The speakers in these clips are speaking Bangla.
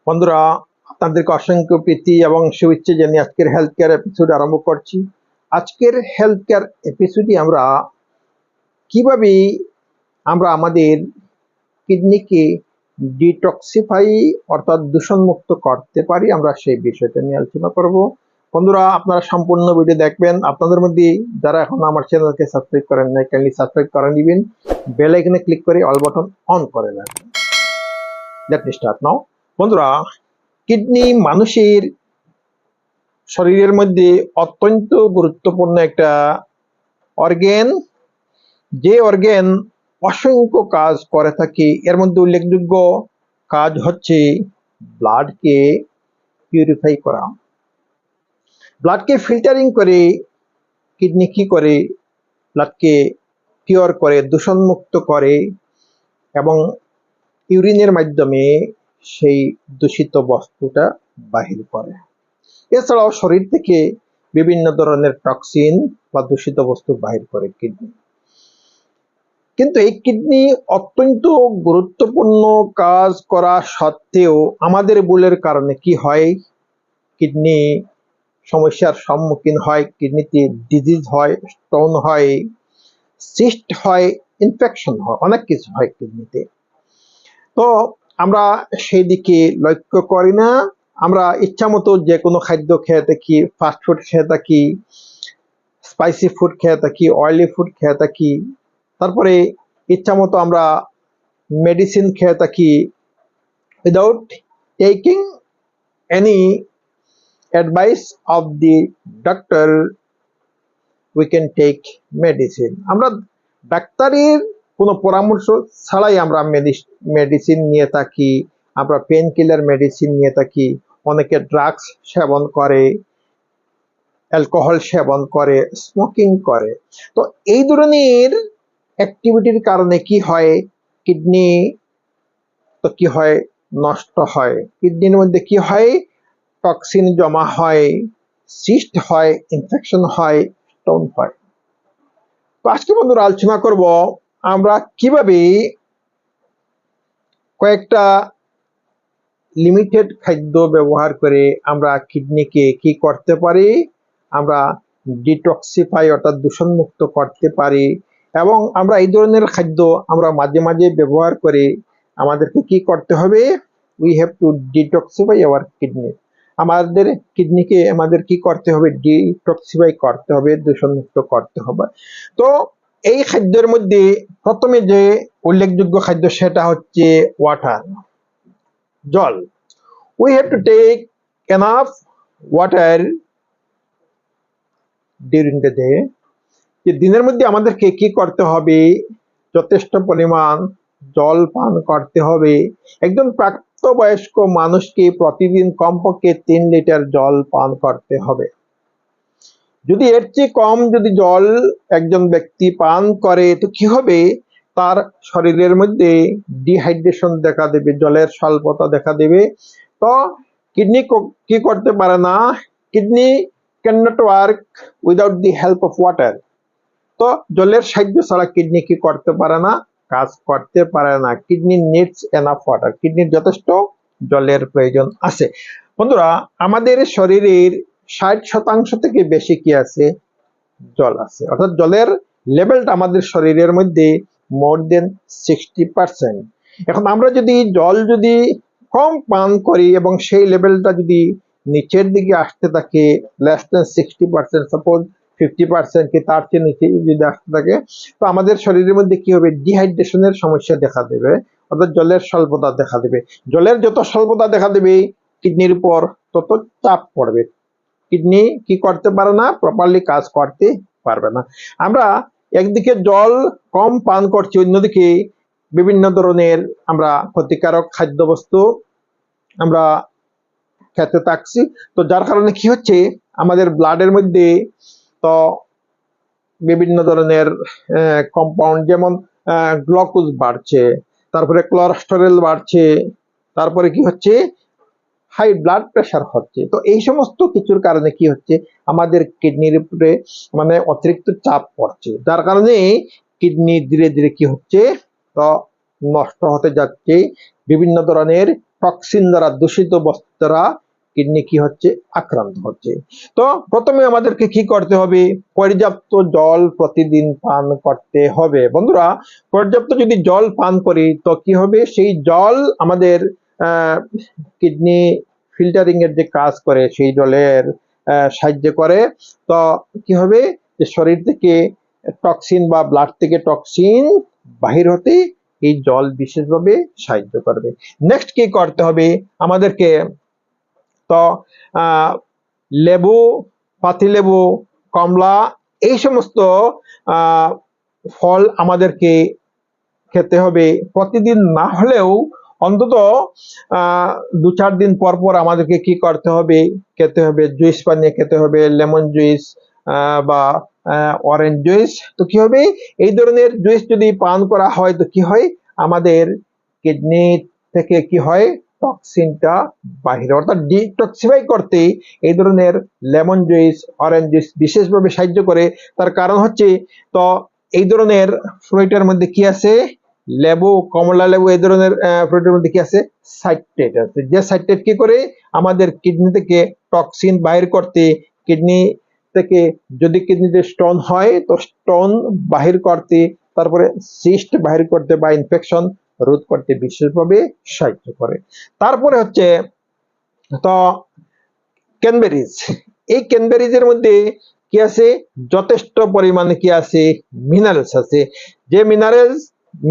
বন্ধুরা, আপনাদেরকে অসংখ্য প্রীতি এবং শুভেচ্ছা জানিয়ে আজকের হেলথ কেয়ার এপিসোড আরম্ভ করছি। আজকের হেলথ কেয়ার এপিসোডে আমরা কিভাবে আমাদের কিডনিকে ডিটক্সিফাই অর্থাৎ দূষণমুক্ত করতে পারি, আমরা সেই বিষয়টা নিয়ে আলোচনা করব। বন্ধুরা, আপনারা সম্পূর্ণ ভিডিও দেখবেন। আপনাদের মধ্যে যারা এখন আমার চ্যানেলকে সাবস্ক্রাইব করেন নাই, কাইন্ডলি সাবস্ক্রাইব করে নেবেন, বেল আইকনে ক্লিক করে অল বাটন অন করে রাখবেন। Let me start now. বন্ধুরা, কিডনি মানুষের শরীরের মধ্যে অত্যন্ত গুরুত্বপূর্ণ একটা অর্গান, যে অর্গান অসংখ্য কাজ করে থাকে। এর মধ্যে উল্লেখযোগ্য কাজ হচ্ছে ব্লাডকে পিউরিফাই করা, ব্লাডকে ফিল্টারিং করে। কিডনি কি করে? ব্লাডকে পিওর করে, দূষণমুক্ত করে এবং ইউরিনের মাধ্যমে সেই দূষিত বস্তুটা বাহির করে। এছাড়াও শরীর থেকে বিভিন্ন ধরনের টক্সিন বা দূষিত বস্তু বাহির করে কিডনি। কিন্তু এই কিডনি অত্যন্ত গুরুত্বপূর্ণ কাজ করা সত্ত্বেও আমাদের ভুলের কারণে কি হয়? কিডনি সমস্যার সম্মুখীন হয়, কিডনিতে ডিজিজ হয়, স্টোন হয়, সিস্ট হয়, ইনফেকশন হয়, অনেক কিছু হয় কিডনিতে। তো আমরা সেই দিকে লক্ষ্য করি না। আমরা ইচ্ছা মতো যে কোনো খাদ্য খেয়ে থাকি, ফাস্ট ফুড খেয়ে থাকি, স্পাইসি ফুড খেয়ে থাকি, অয়েলি ফুড খেয়ে থাকি, তারপরে ইচ্ছা মতো আমরা মেডিসিন খেয়ে থাকি। Without taking any advice of the doctor we can take medicine. আমরা ডাক্তারের কোনো পরামর্শ ছাড়াই আমরা মেডিসিন নিয়ে থাকি, আমরা পেন কিলার মেডিসিন নিয়ে থাকি। অনেকে ড্রাগস সেবন করে, অ্যালকোহল সেবন করে, স্মোকিং করে। তো এই ধরনের অ্যাক্টিভিটির কারণে কি হয়? কিডনি তো কি হয়? নষ্ট হয়। কিডনির মধ্যে কি হয়? টক্সিন জমা হয়, সিস্ট হয়, ইনফেকশন হয়, স্টোন হয়। তো আজকে বন্ধুরা আলোচনা করব আমরা কিভাবে কয়েকটা লিমিটেড খাদ্য ব্যবহার করে আমরা কিডনিকে কি করতে পারি, আমরা ডিটক্সিফাই অর্থাৎ দূষণমুক্ত করতে পারি। এবং আমরা এই ধরনের খাদ্য আমরা মাঝে মাঝে ব্যবহার করে আমাদেরকে কি করতে হবে? We have to detoxify our kidney. আমাদের কিডনিকে আমাদের কি করতে হবে? ডিটক্সিফাই করতে হবে, দূষণমুক্ত করতে হবে। তো এই খাদ্যের মধ্যে প্রথমে যে উল্লেখযোগ্য খাদ্য সেটা হচ্ছে ওয়াটার, জল। We have to take enough water during the day. যে দিনের মধ্যে আমাদেরকে কি করতে হবে? যথেষ্ট পরিমাণ জল পান করতে হবে। একজন প্রাপ্তবয়স্ক মানুষকে প্রতিদিন কমপক্ষে 3 লিটার জল পান করতে হবে। যদি এর চেয়ে কম যদি জল একজন ব্যক্তি পান করে তো কি হবে? তার শরীরের মধ্যে ডিহাইড্রেশন দেখা দেবে, জলের স্বল্পতা দেখা দেবে। তো কিডনি কি করতে পারে না? Kidney can not work without the help of water. তো জলের সাহায্য ছাড়া কিডনি কি করতে পারে না? কাজ করতে পারে না। Kidney needs enough water. কিডনির যথেষ্ট জলের প্রয়োজন আছে। বন্ধুরা, আমাদের শরীরের 60% থেকে বেশি কি আছে? জল আছে। অর্থাৎ জলের লেভেলটা আমাদের শরীরের মধ্যে মোর দেন 60%। এখন আমরা যদি জল যদি কম পান করি এবং সেই লেভেলটা যদি নিচের দিকে আসতে থাকে, লেস দেন 60%, সাপোজ 50% কি তার চেয়ে নিচে যদি আসতে থাকে, তো আমাদের শরীরের মধ্যে কি হবে? ডিহাইড্রেশনের সমস্যা দেখা দেবে, অর্থাৎ জলের স্বল্পতা দেখা দেবে। জলের যত স্বল্পতা দেখা দেবে কিডনির উপর তত চাপ পড়বে। কিডনি কি করতে পারে না? প্রপারলি কাজ করতে পারবে না। আমরা একদিকে জল কম পান করছি, অন্যদিকে বিভিন্ন ধরনের আমরা ক্ষতিকারক খাদ্যবস্তু আমরা খেতে থাকছি। তো যার কারণে কি হচ্ছে? আমাদের ব্লাডের মধ্যে তো বিভিন্ন ধরনের কম্পাউন্ড, যেমন গ্লুকোজ বাড়ছে, তারপরে কোলেস্টেরল বাড়ছে, তারপরে কি হচ্ছে? হাই ব্লাড প্রেশার হচ্ছে। তো এই সমস্ত কিছুর কারণে কি হচ্ছে? আমাদের কিডনির উপরে মানে অতিরিক্ত চাপ পড়ছে, যার কারণে কিডনি ধীরে ধীরে কি হচ্ছে? তো নষ্ট হতে যাচ্ছে। বিভিন্ন ধরনের টক্সিন দ্বারা, দূষিত বস্তু দ্বারা কিডনি কি হচ্ছে, আক্রান্ত হচ্ছে। তো প্রথমে আমাদেরকে কি করতে হবে, পর্যাপ্ত জল প্রতিদিন পান করতে হবে। বন্ধুরা, পর্যাপ্ত যদি জল পান করি তো কি হবে, সেই জল আমাদের কিডনি ফিল্টারিং এর যে কাজ করে সেই জলের সাহায্য করে। তো কি হবে, যে শরীর থেকে টক্সিন বা ব্লাড থেকে টক্সিন বাহির হতে এই জল বিশেষভাবে সাহায্য করবে। নেক্সট কি করতে হবে আমাদেরকে, তো লেবু, পাতিলেবু, কমলা, এই সমস্ত ফল আমাদেরকে খেতে হবে। প্রতিদিন না হলেও অন্তত 2-4 দিন পর পর আমাদেরকে কি করতে হবে, খেতে হবে, জুস বানিয়ে খেতে হবে, লেমন জুস বা অরেঞ্জ জুস। তো কি হবে, এই ধরনের জুস যদি পান করা হয় তো কি হয়, আমাদের কিডনি থেকে কি হয়, টক্সিনটা বাহির, অর্থাৎ ডিটক্সিফাই করতে এই ধরনের লেমন জুস, অরেঞ্জ জুস বিশেষভাবে সাহায্য করে। তার কারণ হচ্ছে, তো এই ধরনের ফ্রুটের মধ্যে কি আছে, লেবু, কমলা লেবু, এই ধরনের ফ্রুটের মধ্যে কি আছে, সাইট্রেট আছে, যে সাইট্রেট কি করে আমাদের কিডনি থেকে টক্সিন বাহির করতে, কিডনি থেকে যদি কিডনিতে স্টোন হয় তো স্টোন বাহির করতে, তারপরে সিস্ট বাহির করতে বা ইনফেকশন রোধ করতে বিশেষভাবে সাহায্য করে। তারপরে হচ্ছে, তো ক্যানবেরিজ, এই ক্যানবেরিজের মধ্যে কি আছে, যথেষ্ট পরিমাণে কি আছে, মিনারেলস আছে। যে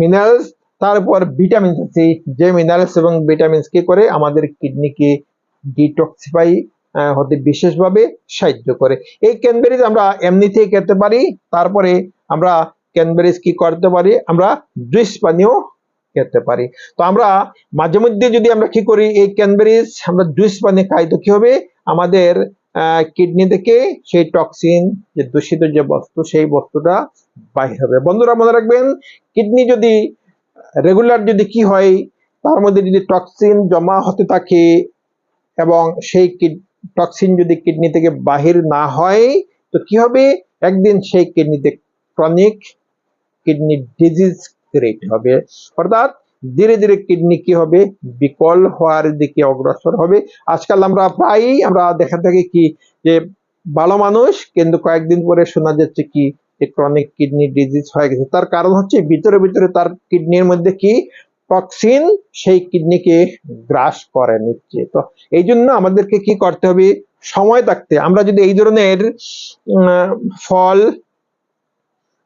মিনারেলস তারপর ভিটামিনস আছে, যে মিনারেলস এবং ভিটামিনস কি করে আমাদের কিডনিকে ডিটক্সিফাই হতে বিশেষভাবে সাহায্য করে। এই ক্যানবেরিজ আমরা এমনিতেই খেতে পারি, তারপরে আমরা ক্যানবেরিজ কি করতে পারি, আমরা জুস পানীয় খেতে পারি। তো আমরা মাঝে মধ্যে যদি আমরা কি করি, এই ক্যানবেরিজ আমরা জুস বানিয়ে খাই তো কি হবে, আমাদের কিডনি থেকে সেই টক্সিন, যে দূষিত যে বস্তু, সেই বস্তুটা বাহির হবে। বন্ধুরা মনে রাখবেন, কিডনি যদি রেগুলার যদি কি হয়, তার মধ্যে যদি টক্সিন জমা হতে থাকে এবং সেই টক্সিন যদি কিডনি থেকে বাহির না হয় তো কি হবে, একদিন সেই কিডনিতে ক্রনিক কিডনি ডিজিজ ক্রিয়েট হবে, অর্থাৎ ধীরে ধীরে কিডনি কি হবে, বিকল হওয়ার দিকে অগ্রসর হবে। আজকাল আমরা প্রায়ই আমরা দেখা থাকি কি, যে ভালো মানুষ কিন্তু কয়েকদিন পরে শোনা যাচ্ছে কি, যে ক্রনিক কিডনি ডিজিজ হয়ে গেছে। তার কারণ হচ্ছে ভিতরে ভিতরে তার কিডনির মধ্যে কি, টক্সিন সেই কিডনিকে গ্রাস করে নিচ্ছে। তো এই জন্য আমাদেরকে কি করতে হবে, সময় থাকতে আমরা যদি এই ধরনের ফল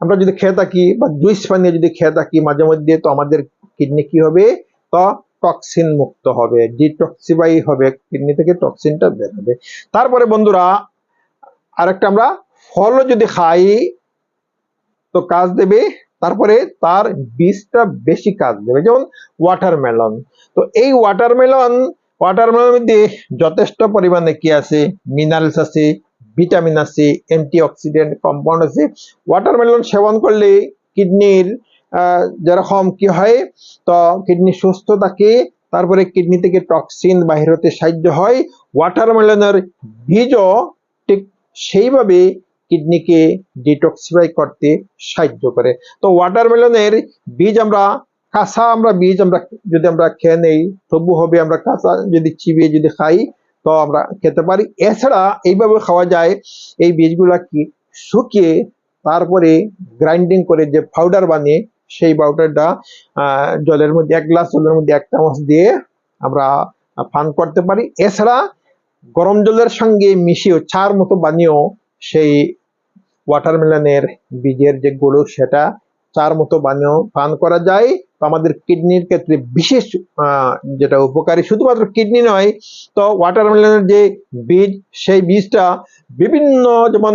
আমরা যদি খেয়ে থাকি বা জুস পানীয় যদি খেয়ে থাকি মাঝে মধ্যে, তো আমাদের কিডনি কি হবে, তো টক্সিন মুক্ত হবে, ডিটক্সিফাই হবে, কিডনি থেকে টক্সিনটা বের হবে। তারপরে বন্ধুরা, আরেকটা, আমরা ফলও যদি খাই তো কাজ দেবে, তারপরে তার বীজটা বেশি কাজ দেবে, যেমন ওয়াটারমেলন। তো এই ওয়াটারমেলনের মধ্যে যথেষ্ট পরিমাণে কি আছে, মিনারেলস আছে, ভিটামিন আছে, অ্যান্টিঅক্সিডেন্ট কম্পাউন্ড আছে। ওয়াটারমেলন সেবন করলে কিডনির যেরকম কি হয়, তো কিডনি সুস্থ থাকে, তারপরে কিডনি থেকে টক্সিন বাহির হতে সাহায্য হয়। ওয়াটারমেলনের বীজও ঠিক সেইভাবে কিডনিকে ডিটক্সিফাই করতে সাহায্য করে। তো ওয়াটারমেলনের বীজ আমরা কাঁচা, বীজ যদি আমরা খেয়ে নেই তবু হবে, আমরা কাঁচা যদি চিবিয়ে যদি খাই তো আমরা খেতে পারি। এছাড়া এইভাবে খাওয়া যায়, এই বীজগুলা কি শুকিয়ে তারপরে গ্রাইন্ডিং করে যে পাউডার বানিয়ে, সেই পাউডারটা জলের মধ্যে 1 গ্লাস জলের মধ্যে 1 চামচ দিয়ে আমরা পান করতে পারি। এছাড়া গরম জলের সঙ্গে মিশিয়ে চার মতো বানিয়েও সেই ওয়াটারমেলনের বীজের যে গুঁড়ো সেটা চার মতো বানিয়েও পান করা যায়। তো আমাদের কিডনির ক্ষেত্রে বিশেষ যেটা উপকারী, শুধুমাত্র কিডনি নয়, তো ওয়াটারমেলনের যে বীজ, সেই বীজটা বিভিন্ন, যেমন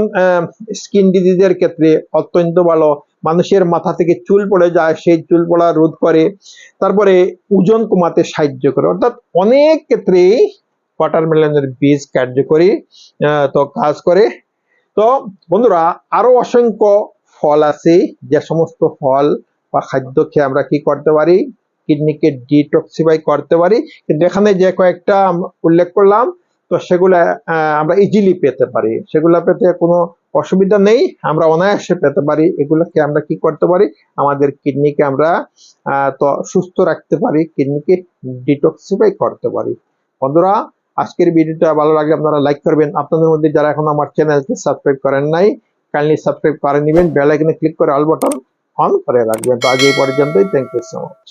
স্কিন ডিজিজের ক্ষেত্রে অত্যন্ত ভালো। মানুষের মাথা থেকে চুল পড়ে যায়, সেই চুল পড়া রোধ করে, তারপরে ওজন কমাতে সাহায্য করে, অর্থাৎ অনেক ক্ষেত্রে ওয়াটারমেলনের বীজ কার্যকরী তো কাজ করে। তো বন্ধুরা, আরো অসংখ্য ফল আছে, যে সমস্ত ফল বা খাদ্য খেয়ে আমরা কি করতে পারি, কিডনিকে ডিটক্সিফাই করতে পারি। কিন্তু এখানে যে কয়েকটা উল্লেখ করলাম, তো সেগুলা আমরা ইজিলি পেতে পারি, সেগুলা পেতে কোনো অসুবিধা নেই, আমরা অনায়াসে পেতে পারি। এগুলোকে আমরা কি করতে পারি, আমাদের কিডনিকে আমরা তো সুস্থ রাখতে পারি, কিডনিকে ডিটক্সিফাই করতে পারি। বন্ধুরা, আজকের ভিডিওটা ভালো লাগলে আপনারা লাইক করবেন। আপনাদের মধ্যে যারা এখন আমার চ্যানেলকে সাবস্ক্রাইব করেন নাই, কাইন্ডলি সাবস্ক্রাইব করে নেবেন, বেল আইকনে ক্লিক করে অল বাটন অন করে রাখবেন। তো আজ এই পর্যন্তই, থ্যাংক ইউ সো মাচ।